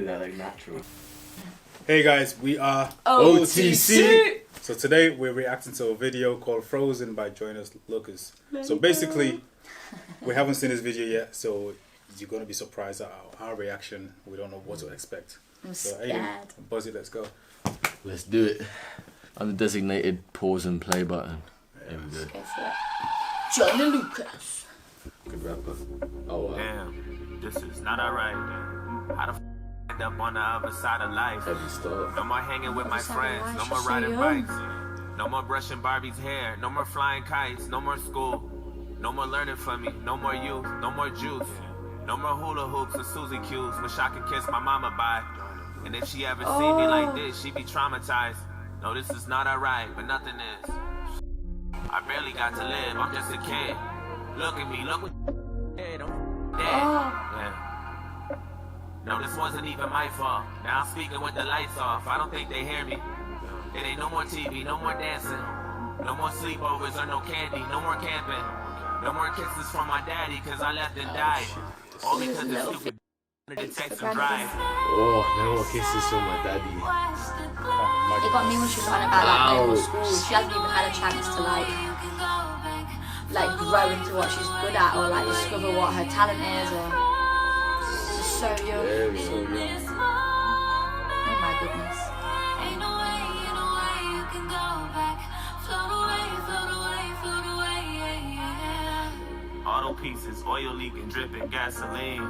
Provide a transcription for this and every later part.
They're like natural. Hey guys, we are OTC. So today we're reacting to a video called Frozen by Jonas Lucas. So basically, we haven't seen this video yet, so you're going to be surprised at our reaction. We don't know what to expect. I'm so, scared. Buzzy, let's go. Let's do it. On the designated pause and play button. There we go. Go for it. Jonas Lucas. Good rapper. Oh wow. Damn, this is not alright. How the f end up on the other side of life? Heavy stuff. No more hanging with my friends, no more She's so riding young. bikes, no more brushing Barbie's hair, no more flying kites, no more school, no more learning from me, no more youth, no more juice, no more hula hoops or Suzy Q's. Wish I could kiss my mama bye. And if she ever see me like this, she'd be traumatized. No, this is not alright, but nothing is. I barely got to live, I'm just a kid. Look at me, look what dead. Yeah. No, this wasn't even my fault. Now I'm speaking with the lights off. I don't think they hear me. It ain't no more TV, no more dancing. No more sleepovers or no candy, no more camping. No more kisses from my daddy cause I left and died. All because the stupid to text and drive. Oh, no more kisses from my daddy. It got me when she was on about like no more school. She hasn't even had a chance to like grow into what she's good at or like discover what her talent is. Or she's so young. Very so young. Oh my goodness. Auto pieces, oil leaking, dripping gasoline.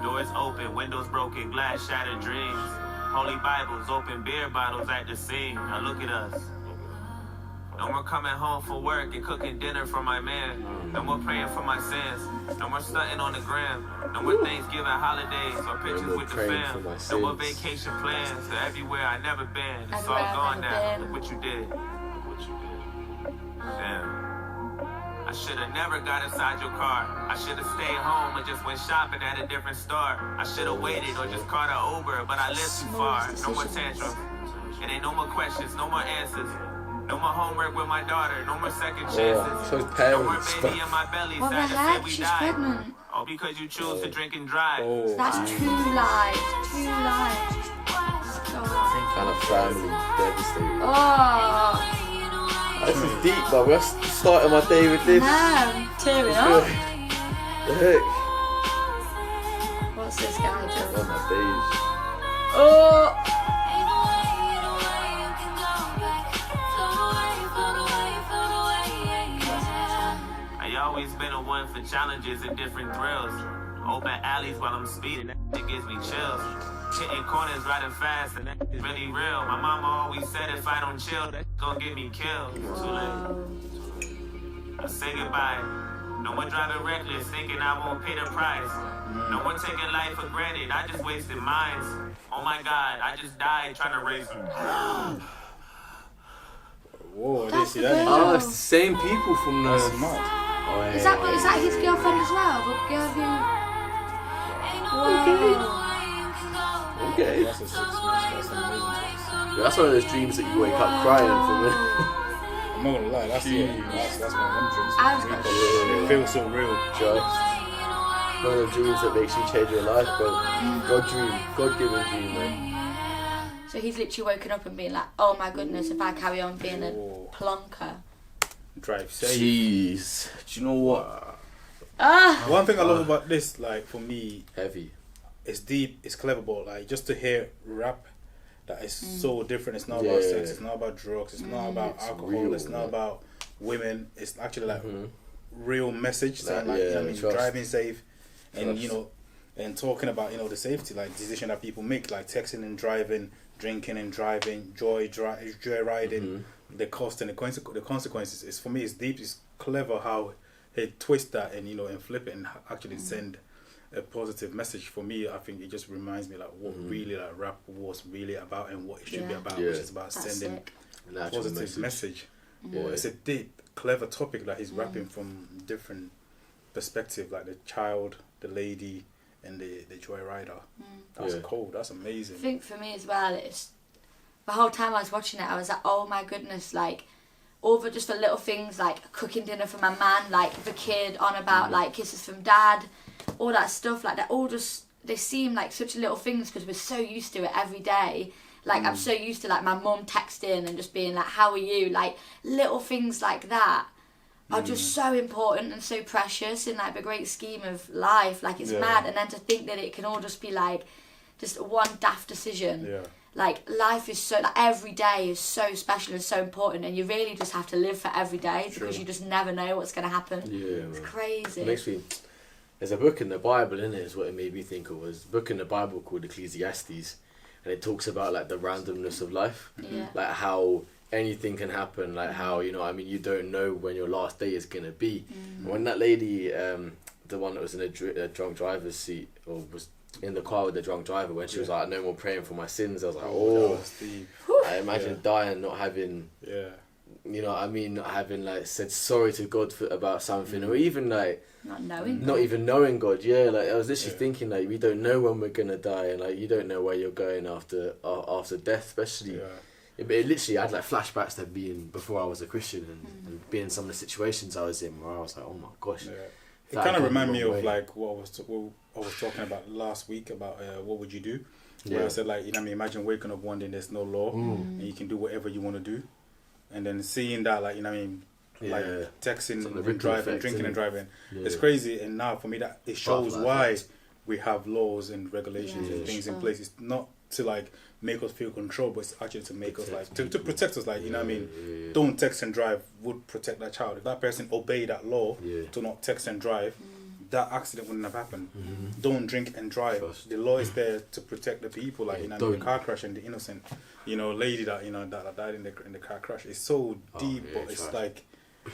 Doors open, windows broken, glass shattered dreams. Holy Bibles, open beer bottles at the scene. Now look at us. No more coming home from work and cooking dinner for my man. No more praying for my sins. No more stunting on the gram. No more Thanksgiving holidays or pictures with the fam. No more vacation plans to everywhere I never been. It's all gone now. Look what you did. Damn. I should have never got inside your car. I should have stayed home and just went shopping at a different store. I should have waited or just caught an Uber, but I live too far. No more tantrums. It ain't no more questions, no more answers. No more homework with my daughter, no more second chances. So No more baby in my belly, What the sad to say heck? we She's died. pregnant. All because you choose to drink and drive. That's 2 lives. 2 lives. Kind of family devastated. Oh. This is deep, but we're starting my day with this. No. Tearing Good. up. The heck? What's this guy doing? Oh my days. Oh. I always been a one for challenges and different thrills. Open alleys while I'm speeding, that shit gives me chills. Hitting corners riding fast, and that is really real. My mama always said if I don't chill, that's gonna get me killed. Too late. I say goodbye. No more driving reckless, thinking I won't pay the price. No more taking life for granted, I just wasted mines. Oh my God, I just died trying to raise them. Whoa, That's see the that? girl. Oh, it's the same people from the. That's mad. Oh, yeah. Is that his girlfriend as well? The girl who... Okay. That's a 6 months, that's an amazing text. Yeah, that's one of those dreams that you wake up crying from it. I'm not gonna lie, that's one of them dreams. I was gonna It feels so real. Just one of the dreams that makes you change your life, but God-given dream, man. So he's literally woken up and being like, oh my goodness, if I carry on being a plonker. Drive safe. Jeez, do you know what? One thing I love about this, like for me, Heavy. it's deep, it's clever, but like just to hear rap that is so different. It's not about sex, it's not about drugs, it's not about alcohol, real, it's not man. about women. It's actually like real message, saying Like, like, you know what I mean, trust. driving safe, and Trust. you know, and talking about, you know, the safety, like decision that people make, like texting and driving, drinking and driving, joy riding, the cost and the consequences. Is for me, it's deep, it's clever how they twist that and, you know, and flip it and actually send a positive message. For me, I think it just reminds me like what really like rap was really about and what it should be about, which is about sending An actual positive message. Yeah. But it's a deep, clever topic that he's rapping from different perspective, like the child, the lady, and the joyrider. That's cool. That's amazing. I think for me as well, it's the whole time I was watching it, I was like, oh my goodness, like all the just the little things like cooking dinner for my man, like the kid on about like kisses from dad, all that stuff, like they're all just they seem like such little things because we're so used to it every day. Like I'm so used to like my mum texting and just being like, how are you? Like little things like that are just so important and so precious in like the great scheme of life. Like it's mad. And then to think that it can all just be like just one daft decision. Yeah. Like life is so, like every day is so special and so important, and you really just have to live for every day because you just never know what's going to happen. Yeah, it's man. crazy. It makes me. There's a book in the Bible, in it, is what it made me think of. Was a book in the Bible called Ecclesiastes, and it talks about like the randomness of life, like how anything can happen, like how, you know, I mean, you don't know when your last day is gonna be. And when that lady, the one that was in a drunk driver's seat, or was in the car with the drunk driver, when she was like, no more praying for my sins, I was like, oh, I imagine dying, not having, you know what I mean, not having like said sorry to God about something, or even like not even knowing God. Like I was literally thinking like we don't know when we're gonna die, and like you don't know where you're going after death, especially. It literally had like flashbacks to being before I was a Christian, and being in some of the situations I was in where I was like, oh my gosh. It kind of reminded me of like what I was talking about last week about what would you do? Where I said like, you know what I mean, imagine waking up one day and there's no law, and you can do whatever you want to do, and then seeing that, like, you know what I mean, like texting and driving, drinking and driving, it's crazy. And now for me that it shows why we have laws and regulations and things in place. It's not to like make us feel controlled, but it's actually to make us like to protect us. Like, you know what I mean, don't text and drive would protect that child. If that person obeyed that law to not text and drive, that accident wouldn't have happened. Don't drink and drive. The law is there to protect the people. Like, you know, the car crash and the innocent, you know, lady that, you know, that died in the car crash. It's so deep, but it's like,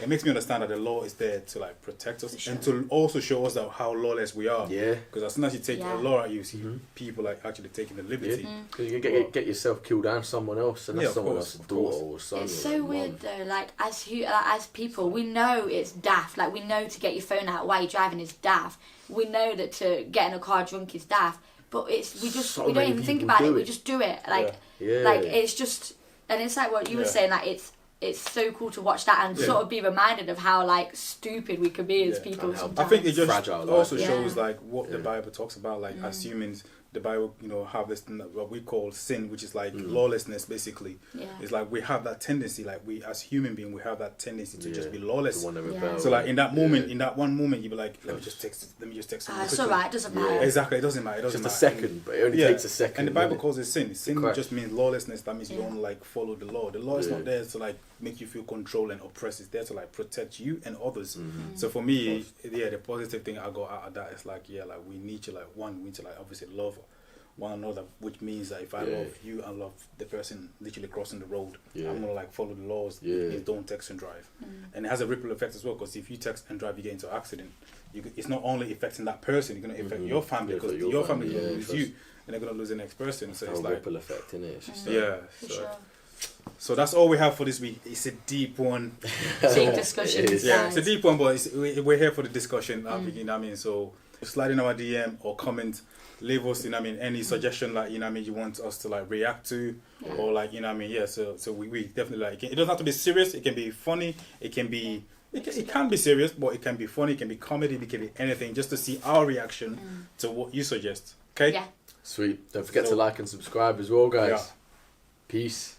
it makes me understand that the law is there to like protect us and to also show us that how lawless we are. Because as soon as you take a law out, you see people like actually taking the liberty. Because you can get yourself killed and someone else, and that's someone else's daughter or son. It's so weird though. Like as people, we know it's daft. Like we know to get your phone out while you're driving is daft. We know that to get in a car drunk is daft. But we don't even think about it. We just do it. Like it's just, and it's like what you were saying. Like it's so cool to watch that and sort of be reminded of how like stupid we could be as people sometimes. I think it just also shows like what the Bible talks about, like as humans. The Bible, you know, have this what we call sin, which is like lawlessness, basically. It's like we have that tendency, like we as human beings, we have that tendency to just be lawless. So like in that moment, in that one moment, you be like, let me just text someone. It's alright, it doesn't matter. Exactly, it doesn't matter. It doesn't just matter. a second, but it only takes a second. And the Bible calls it sin. Sin just means lawlessness. That means you don't like follow the law. The law is not there to like make you feel controlled and oppressed. It's there to like protect you and others. So for me, the positive thing I got out of that is like, like we need to like obviously love one another, which means that if I love you and love the person literally crossing the road, I'm gonna like follow the laws. It means don't text and drive, and it has a ripple effect as well, because if you text and drive, you get into an accident. It's not only affecting that person; you're gonna affect your family, because your family is gonna lose you, and they're gonna lose the next person. So it's like ripple effect, innit? It's just So that's all we have for this week. It's a deep one. Big discussion. It's a deep one, but we're here for the discussion. You know what I mean? So slide in our DM or comment. Leave us, you know what I mean, any suggestion, like, you know what I mean, you want us to like react to, or like, you know what I mean, so we definitely like it doesn't have to be serious. It can be funny, it can be serious, but it can be funny, it can be comedy, it can be anything, just to see our reaction to what you suggest. Okay? Sweet. Don't forget to like and subscribe as well, guys. Peace.